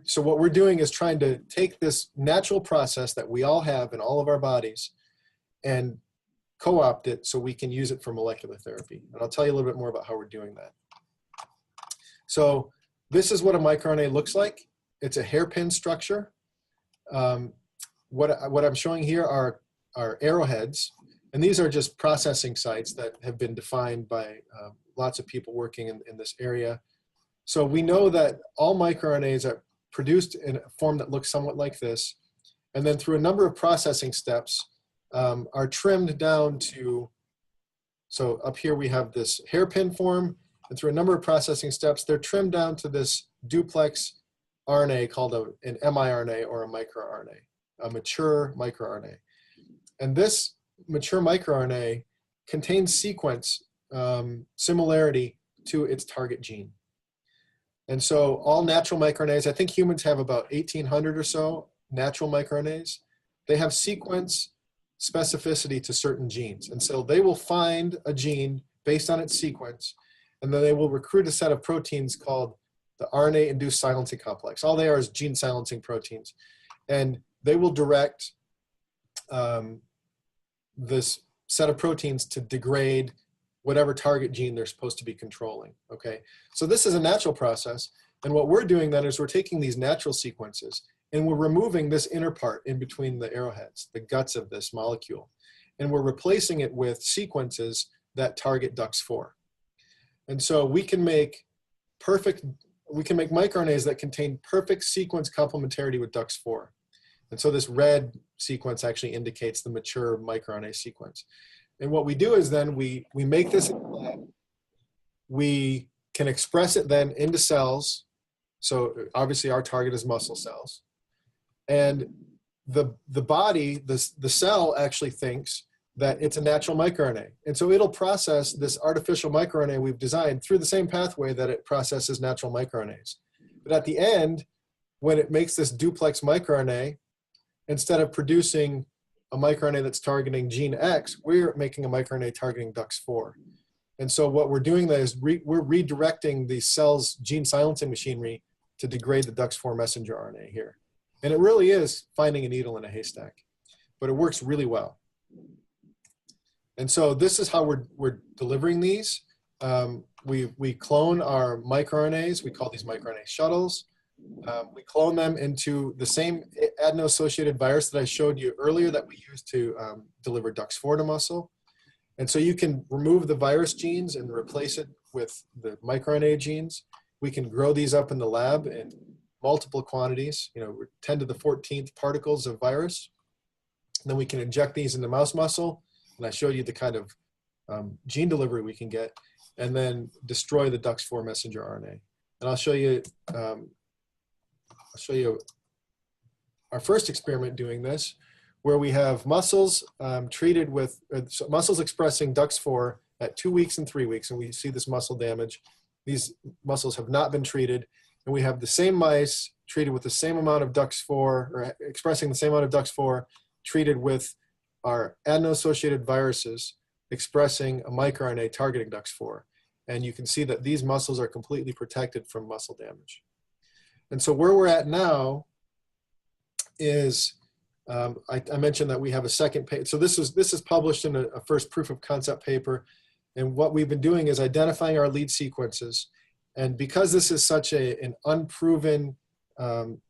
so what we're doing is trying to take this natural process that we all have in all of our bodies and co-opt it so we can use it for molecular therapy. And I'll tell you a little bit more about how we're doing that. So this is what a microRNA looks like. It's a hairpin structure. What I'm showing here are arrowheads. And these are just processing sites that have been defined by lots of people working in this area. So we know that all microRNAs are produced in a form that looks somewhat like this. And then through a number of processing steps, are trimmed down to, so up here we have this hairpin form, and through a number of processing steps, they're trimmed down to this duplex RNA called an miRNA or a microRNA, a mature microRNA. And this mature microRNA contains sequence similarity to its target gene. And so all natural microRNAs, I think humans have about 1,800 or so natural microRNAs. They have sequence specificity to certain genes. And so they will find a gene based on its sequence, and then they will recruit a set of proteins called the RNA induced silencing complex. All they are is gene silencing proteins. And they will direct this set of proteins to degrade whatever target gene they're supposed to be controlling, okay? So this is a natural process, and what we're doing then is we're taking these natural sequences and we're removing this inner part in between the arrowheads, the guts of this molecule, and we're replacing it with sequences that target DUX4. And so we can make microRNAs that contain perfect sequence complementarity with DUX4. And so this red sequence actually indicates the mature microRNA sequence. And what we do is then we make this in the lab. We can express it then into cells. So obviously our target is muscle cells. And the body, the cell actually thinks that it's a natural microRNA. And so it'll process this artificial microRNA we've designed through the same pathway that it processes natural microRNAs. But at the end, when it makes this duplex microRNA, instead of producing a microRNA that's targeting gene X, we're making a microRNA targeting DUX4. And so what we're doing there is we're redirecting the cell's gene silencing machinery to degrade the DUX4 messenger RNA here. And it really is finding a needle in a haystack, but it works really well. And so this is how we're delivering these. We clone our microRNAs. We call these microRNA shuttles. We clone them into the same adeno-associated virus that I showed you earlier that we used to deliver DUX4 to muscle. And so you can remove the virus genes and replace it with the microRNA genes. We can grow these up in the lab in multiple quantities, 10 to the 14th particles of virus. And then we can inject these into mouse muscle. And I showed you the kind of gene delivery we can get, and then destroy the DUX4 messenger RNA. And I'll show you our first experiment doing this, where we have muscles treated with, muscles expressing DUX4 at 2 weeks and 3 weeks, and we see this muscle damage. These muscles have not been treated, and we have the same mice treated with the same amount of DUX4, or expressing the same amount of DUX4, treated with our adeno-associated viruses expressing a microRNA targeting DUX4. And you can see that these muscles are completely protected from muscle damage. And so where we're at now is, I mentioned that we have a second paper. So this is published in a first proof of concept paper. And what we've been doing is identifying our lead sequences. And because this is such an unproven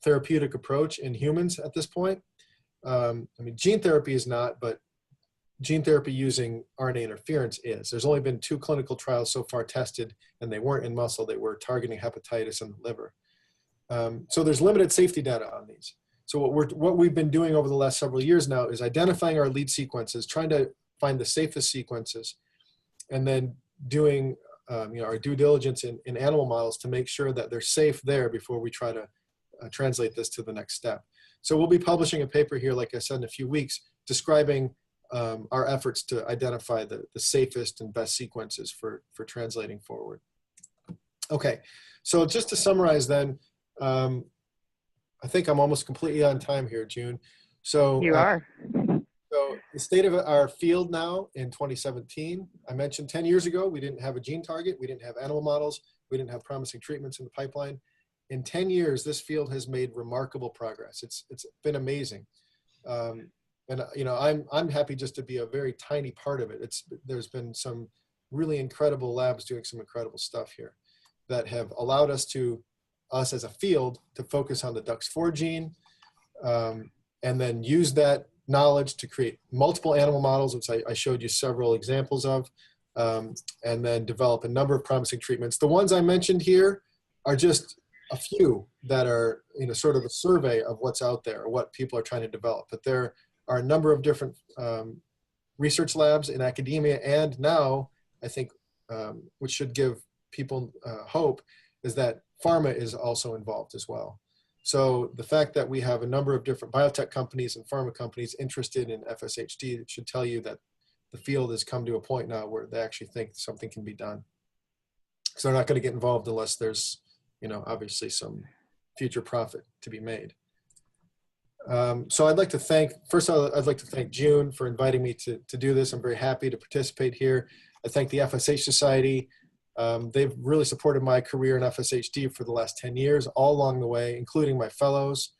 therapeutic approach in humans at this point, I mean, gene therapy is not, but gene therapy using RNA interference is. There's only been 2 clinical trials so far tested, and they weren't in muscle. They were targeting hepatitis in the liver. So there's limited safety data on these. So what we've been doing over the last several years now is identifying our lead sequences, trying to find the safest sequences, and then doing our due diligence in animal models to make sure that they're safe there before we try to translate this to the next step. So we'll be publishing a paper here, like I said, in a few weeks, describing our efforts to identify the safest and best sequences for translating forward. Okay, so just to summarize then, I think I'm almost completely on time here, June. So you are. So the state of our field now in 2017, I mentioned 10 years ago, we didn't have a gene target, we didn't have animal models, we didn't have promising treatments in the pipeline. In 10 years, this field has made remarkable progress. It's been amazing. And you know, I'm happy just to be a very tiny part of it. There's been some really incredible labs doing some incredible stuff here that have allowed us as a field to focus on the DUX4 gene, and then use that knowledge to create multiple animal models, which I showed you several examples of, and then develop a number of promising treatments. The ones I mentioned here are just a few that are, you know, sort of a survey of what's out there, or what people are trying to develop. But there are a number of different research labs in academia, and now I think, which should give people hope, is that pharma is also involved as well. So the fact that we have a number of different biotech companies and pharma companies interested in FSHD should tell you that the field has come to a point now where they actually think something can be done. So they're not going to get involved unless there's, you know, obviously some future profit to be made. So I'd like to thank, first of all, I'd like to thank June for inviting me to do this. I'm very happy to participate here. I thank the FSH Society. They've really supported my career in FSHD for the last 10 years, all along the way, including my fellows.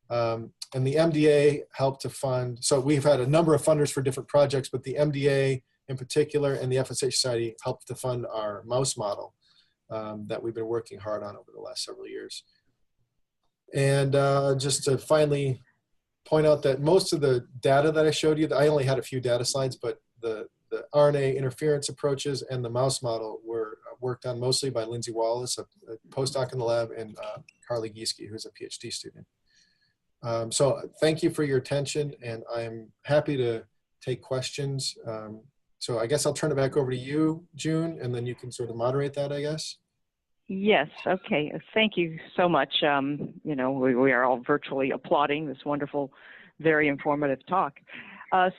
And the MDA helped to fund, so we've had a number of funders for different projects, but the MDA in particular and the FSH Society helped to fund our mouse model that we've been working hard on over the last several years. And just to finally point out that most of the data that I showed you, I only had a few data slides, but the RNA interference approaches and the mouse model were worked on mostly by Lindsay Wallace, a postdoc in the lab, and Carly Gieske, who's a PhD student. So thank you for your attention, and I'm happy to take questions. So I guess I'll turn it back over to you, June, and then you can sort of moderate that, I guess. Yes, okay. Thank you so much. You know, we are all virtually applauding this wonderful, very informative talk.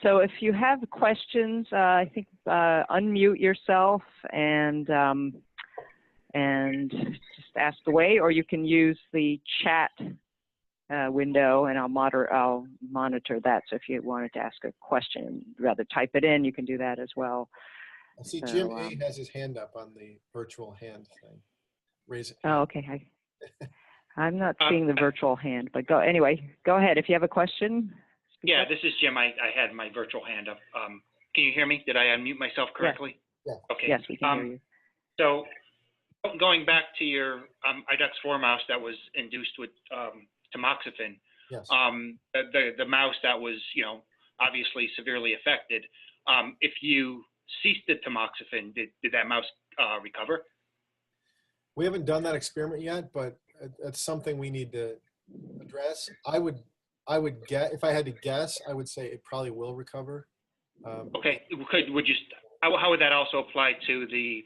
So if you have questions, I think unmute yourself and just ask away, or you can use the chat window, and I'll monitor that. So if you wanted to ask a question, rather type it in, you can do that as well. I see so, Jim A has his hand up on the virtual hand thing. Raise it. Oh, okay. I'm not seeing the virtual hand, but anyway, go ahead. If you have a question. Yeah, this is Jim. I had my virtual hand up. Can you hear me? Did I unmute myself correctly? Yes. Okay. Yes, we can hear you. So going back to your DUX4 mouse that was induced with tamoxifen, Yes. The mouse that was, you know, obviously severely affected, if you ceased the tamoxifen, did that mouse recover? We haven't done that experiment yet, but it's something we need to address. I would guess, if I had to guess, I would say it probably will recover. Okay, how would that also apply to the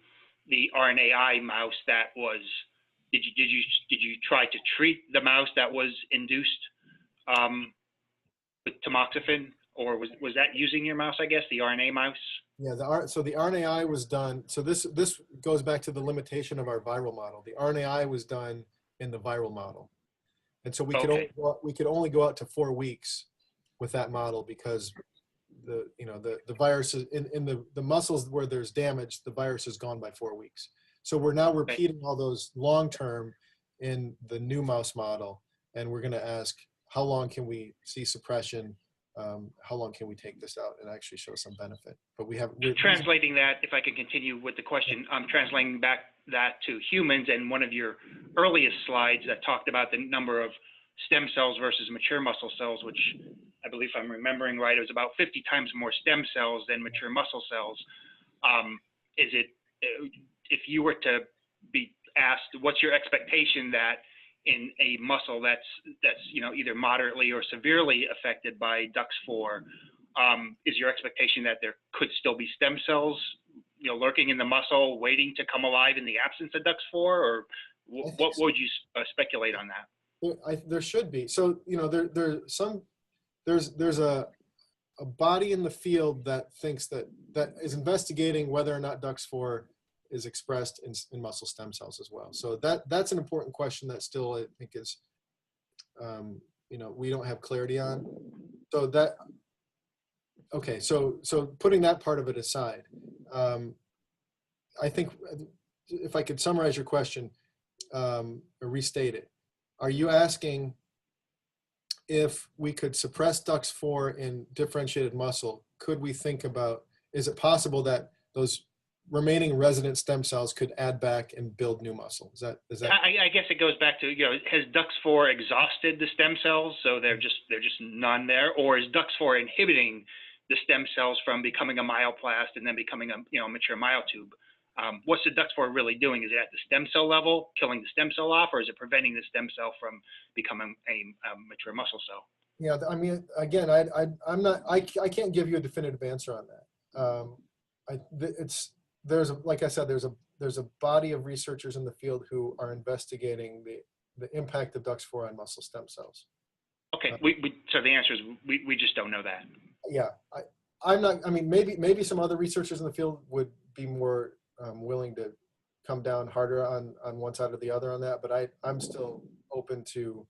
RNAi mouse that was? Did you try to treat the mouse that was induced with tamoxifen, or was that using your mouse? I guess the RNA mouse. Yeah, so the RNAi was done. So this goes back to the limitation of our viral model. The RNAi was done in the viral model, and so we could only go out to 4 weeks with that model because the virus is in the muscles where there's damage. The virus is gone by 4 weeks. So we're now repeating all those long term in the new mouse model, and we're going to ask how long can we see suppression. How long can we take this out and actually show some benefit? But we're translating that, if I can continue with the question, I'm translating back that to humans, and one of your earliest slides that talked about the number of stem cells versus mature muscle cells, which I believe, if I'm remembering right, it was about 50 times more stem cells than mature muscle cells. If you were to be asked, what's your expectation that in a muscle that's either moderately or severely affected by DUX4, is your expectation that there could still be stem cells, lurking in the muscle, waiting to come alive in the absence of DUX4, or what would you speculate on that? There should be. So there's a body in the field that thinks that is investigating whether or not DUX4 is expressed in muscle stem cells as well. So that's an important question that still, I think, is, we don't have clarity on. So that, okay, so putting that part of it aside, I think if I could summarize your question or restate it, are you asking if we could suppress DUX4 in differentiated muscle, could we think about, is it possible that those remaining resident stem cells could add back and build new muscle? Is that? I guess it goes back to, has DUX4 exhausted the stem cells, so they're just none there, or is DUX4 inhibiting the stem cells from becoming a myoplast and then becoming a mature myotube? What's the DUX4 really doing? Is it at the stem cell level, killing the stem cell off, or is it preventing the stem cell from becoming a mature muscle cell? Yeah, I mean, again, I can't give you a definitive answer on that. Like I said, there's a body of researchers in the field who are investigating the impact of DUX4 on muscle stem cells. Okay, so the answer is we just don't know that. Yeah, I'm not. I mean, maybe some other researchers in the field would be more willing to come down harder on one side or the other on that, but I'm still open to.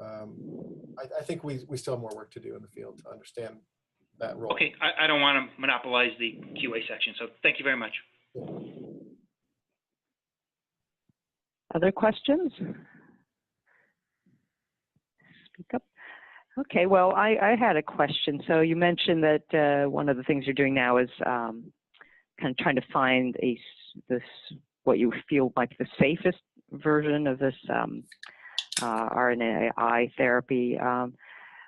I think we still have more work to do in the field to understand that role. Okay, I don't want to monopolize the QA section, so thank you very much. Other questions? Speak up. Okay, well, I had a question. So you mentioned that one of the things you're doing now is kind of trying to find what you feel like the safest version of this RNAi therapy.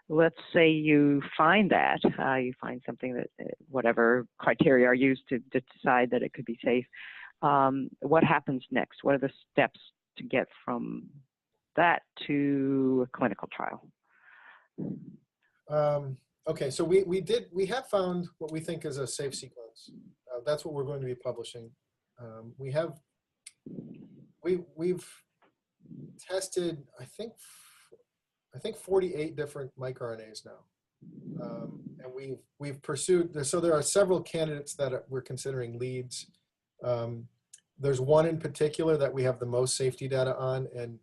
Let's say you find that, you find something that whatever criteria are used to decide that it could be safe. What happens next? What are the steps to get from that to a clinical trial? Okay, so we have found what we think is a safe sequence. That's what we're going to be publishing. We've tested, I think 48 different microRNAs now, and we've pursued. So there are several candidates that we're considering leads. There's one in particular that we have the most safety data on, and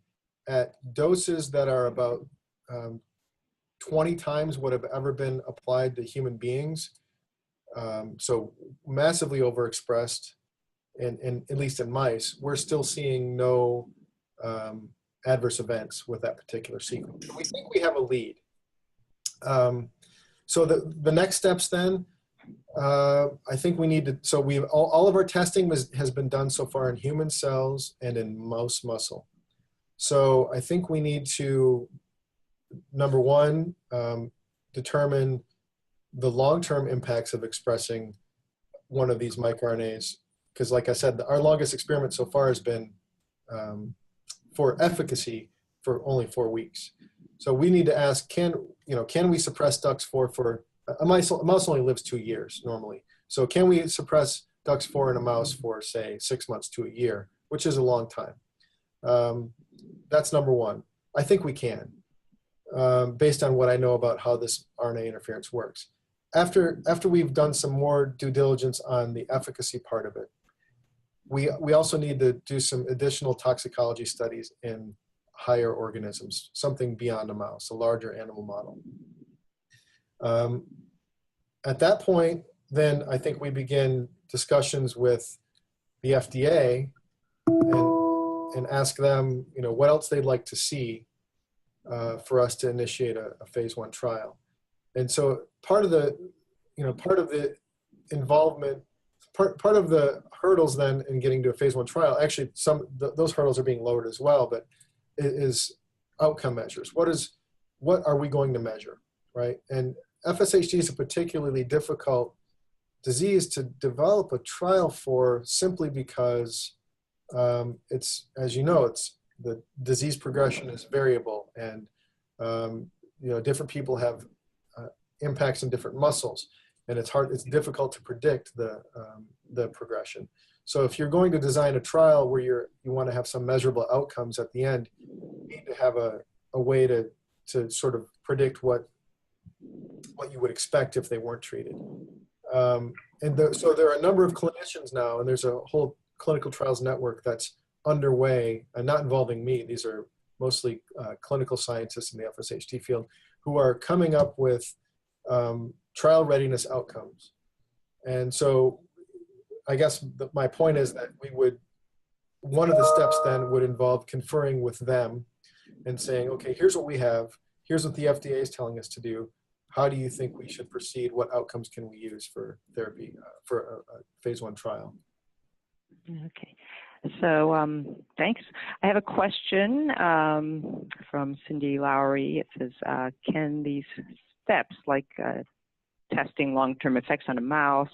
at doses that are about 20 times what have ever been applied to human beings. So massively overexpressed, and at least in mice, we're still seeing no adverse events with that particular sequence. We think we have a lead. So the next steps then, I think we need to, so all of our testing has been done so far in human cells and in mouse muscle. So I think we need to, number one, determine the long-term impacts of expressing one of these microRNAs. Because like I said, our longest experiment so far has been for efficacy for only 4 weeks. So we need to ask, can we suppress DUX4 for, a mouse only lives 2 years normally. So can we suppress DUX4 in a mouse for, say, 6 months to a year, which is a long time. That's number one. I think we can, based on what I know about how this RNA interference works. After we've done some more due diligence on the efficacy part of it, we also need to do some additional toxicology studies in higher organisms, something beyond a mouse, a larger animal model. At that point, then I think we begin discussions with the FDA and ask them, what else they'd like to see for us to initiate a phase 1 trial. And so part of the involvement, part of the hurdles then in getting to a phase 1 trial, actually those hurdles are being lowered as well, but it is outcome measures. What are we going to measure, right? And FSHD is a particularly difficult disease to develop a trial for, simply because it's, as you know, the disease progression is variable, and different people have impacts in different muscles, and it's difficult to predict the progression. So if you're going to design a trial where you want to have some measurable outcomes at the end, you need to have a way to sort of predict what what you would expect if they weren't treated. So there are a number of clinicians now, and there's a whole clinical trials network that's underway, and not involving me. These are mostly clinical scientists in the FSHD field who are coming up with trial readiness outcomes. And so I guess my point is that one of the steps then would involve conferring with them and saying, okay, here's what we have. Here's what the FDA is telling us to do. How do you think we should proceed? What outcomes can we use for therapy, for a phase 1 trial? Okay. So thanks. I have a question from Cindy Lowry. It says, can these steps, like testing long-term effects on a mouse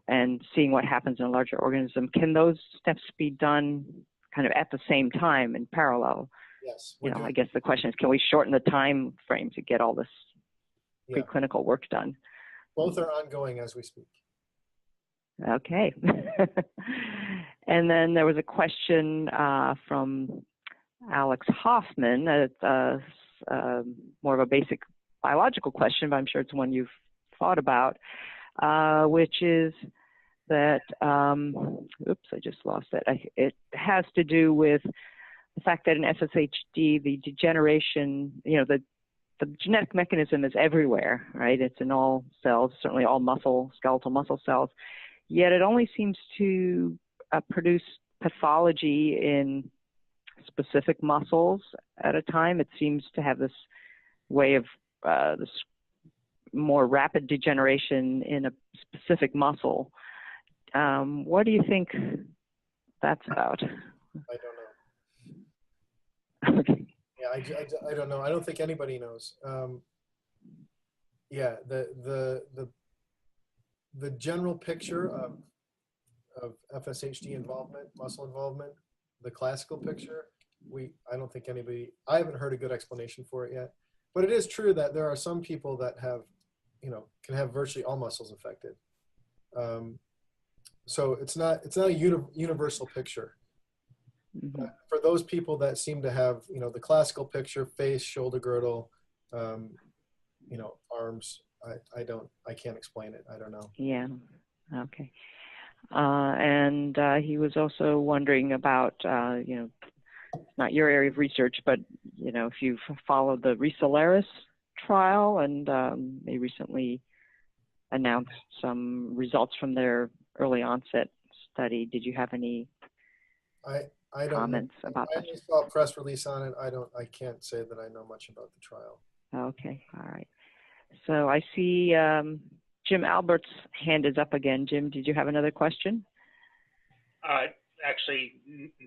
and seeing what happens in a larger organism, can those steps be done kind of at the same time in parallel? Yes. I guess the question is, can we shorten the time frame to get all this preclinical work done? Both are ongoing as we speak. Okay. And then there was a question from Alex Hoffman. It's more of a basic biological question, but I'm sure it's one you've thought about, which is that, oops, I just lost it. It has to do with the fact that in FSHD, the degeneration, the genetic mechanism is everywhere, right? It's in all cells, certainly all skeletal muscle cells, yet it only seems to produce pathology in specific muscles at a time. It seems to have this way of this more rapid degeneration in a specific muscle. What do you think that's about? I don't know. Okay. Yeah, I don't know. I don't think anybody knows. Yeah, the general picture of FSHD involvement, muscle involvement, the classical picture, I don't think I haven't heard a good explanation for it yet. But it is true that there are some people that have, can have virtually all muscles affected. So it's not a universal picture. Mm-hmm. But for those people that seem to have, the classical picture, face, shoulder girdle, arms, I can't explain it. I don't know. Yeah. Okay. And he was also wondering about, not your area of research, but, if you've followed the Resolaris trial, and they recently announced some results from their early onset study. Did you have any comments about that? I saw a press release on it. I can't say that I know much about the trial. Okay. All right. So I see Jim Albert's hand is up again. Jim, did you have another question? Actually,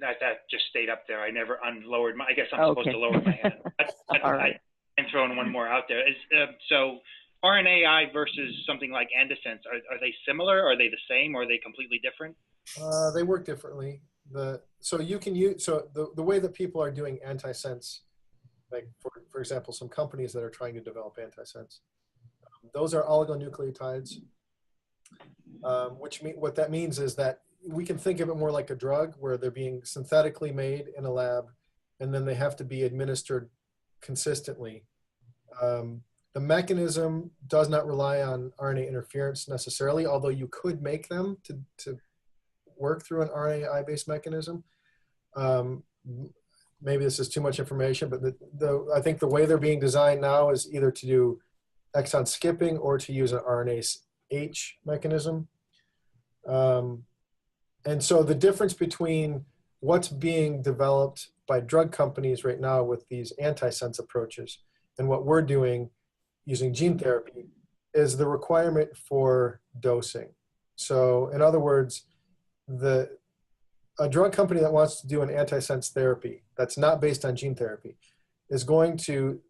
that just stayed up there. I never unlowered I guess I'm supposed to lower my hand. All right. I'm throwing one more out there. So RNAi versus something like antisense, are they similar? Are they the same? Or are they completely different? They work differently. So you can use, the way that people are doing antisense, like for example, some companies that are trying to develop antisense, those are oligonucleotides, what that means is that we can think of it more like a drug, where they're being synthetically made in a lab, and then they have to be administered consistently. The mechanism does not rely on RNA interference necessarily, although you could make them to work through an RNAi-based mechanism. Maybe this is too much information, but I think the way they're being designed now is either to do exon skipping or to use an RNA-H mechanism. And so the difference between what's being developed by drug companies right now with these antisense approaches and what we're doing using gene therapy is the requirement for dosing. So in other words, a drug company that wants to do an antisense therapy that's not based on gene therapy is going to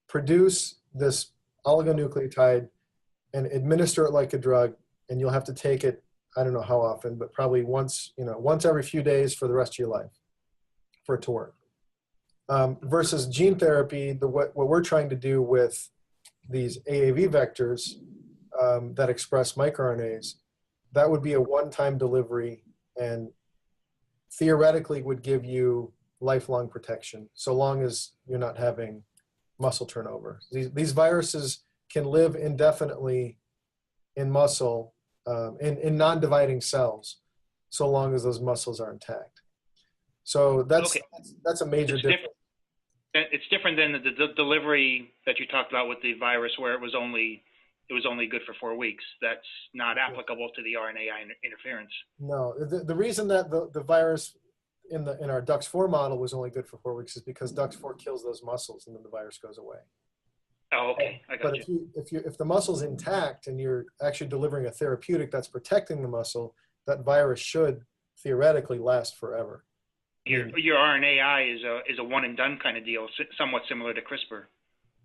produce this oligonucleotide and administer it like a drug, and you'll have to take it, I don't know how often, but probably once every few days for the rest of your life for it to work. Versus gene therapy, what we're trying to do with these AAV vectors that express microRNAs, that would be a one-time delivery and theoretically would give you lifelong protection, so long as you're not having muscle turnover. These viruses can live indefinitely in muscle, in non-dividing cells, so long as those muscles are intact. So that's a major difference. It's different than the delivery that you talked about with the virus, where it was only good for 4 weeks. That's not applicable to the RNAi interference. No, the reason that the virus in our DUX4 model was only good for 4 weeks is because DUX4 kills those muscles and then the virus goes away. Oh, okay, I got you. But if the muscle's intact and you're actually delivering a therapeutic that's protecting the muscle, that virus should theoretically last forever. Your RNAi is a one and done kind of deal, somewhat similar to CRISPR.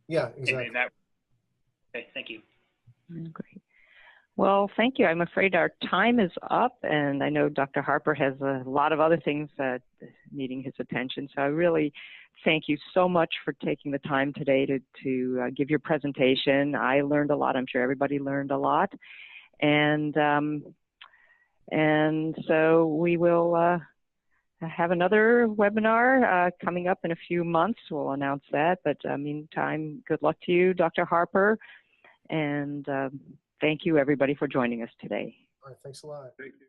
Yeah, exactly. Okay, thank you. Great. Well, thank you. I'm afraid our time is up, and I know Dr. Harper has a lot of other things needing his attention. So I really thank you so much for taking the time today to give your presentation. I learned a lot. I'm sure everybody learned a lot. And so we will have another webinar coming up in a few months. We'll announce that. But meantime, good luck to you, Dr. Harper. And thank you, everybody, for joining us today. All right, thanks a lot. Thank you.